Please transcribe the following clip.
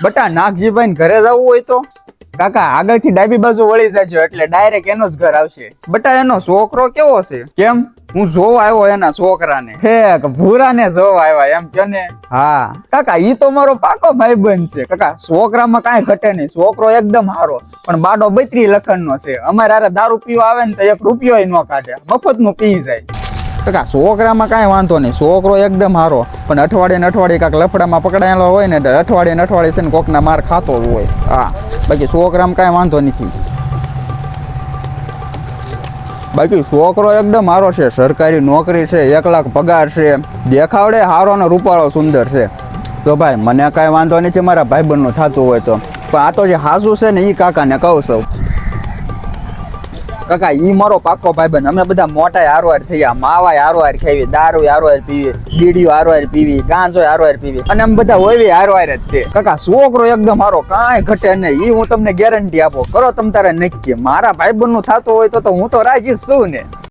બટા નાગજીભાઈ ને ઘરે જવું હોય તો કાકા આગળથી ડાબી બાજુ વળી જાજો એટલે ડાયરેક્ટ એનો જ ઘર આવશે. બટા એનો છોકરો કેવો છે? કેમ હું જોવા આવ્યો એના છોકરાને. હે ભૂરાને જોવા આવ્યા એમ કે ને? હા કાકા ઈ તો મારો પાકો ભાઈબંધ છે કાકા. છોકરામાં કાંઈ ઘટે નહીં, છોકરો એકદમ હારો, પણ બાડો 32 લખણનો છે. અમારે હારે દારૂ પીવા આવે ને તો 1 રૂપિયો ન કાઢે, મફતનું પી જાય. કાકા છોકરામાં કાંઈ વાંધો નહીં, છોકરો એકદમ હારો, પણ અઠવાડિયે ને અઠવાડિયે કાંક લફડામાં પકડાયેલો હોય ને એટલે અઠવાડિયે ને અઠવાડિયે છે ને કોકના માર ખાતો જ હોય. હા બાકી છોકરામાં કાંઈ વાંધો નથી. બાકી છોકરો એકદમ હારો છે, સરકારી નોકરી છે, 1 લાખ પગાર છે, દેખાવડે હારો ને રૂપાળો સુંદર છે. તો ભાઈ મને કાંઈ વાંધો નથી મારા ભાઈબંધનું થતું હોય તો, પણ આ તો જે હાસુ છે ને એ કાકાને કહું છું. કાકા ઈ મારો પાકો ભાઈબંધ, અમે બધા મોટા હારવાર થયા, માવા હારવાર ખાવી, દારૂ હારવાર પીવી, બીડીઓ હારવાર પીવી, ગાંજો હારવાર પીવી, અને અમે બધા હોય હારવાર જ છે. કાકા છોકરો એકદમ હારો, કાંઈ ઘટે નહીં, ઈ હું તમને ગેરંટી આપો. કરો તમ તારે નક્કી. મારા ભાઈબંધનું થતું હોય તો હું તો રાજી છું ને.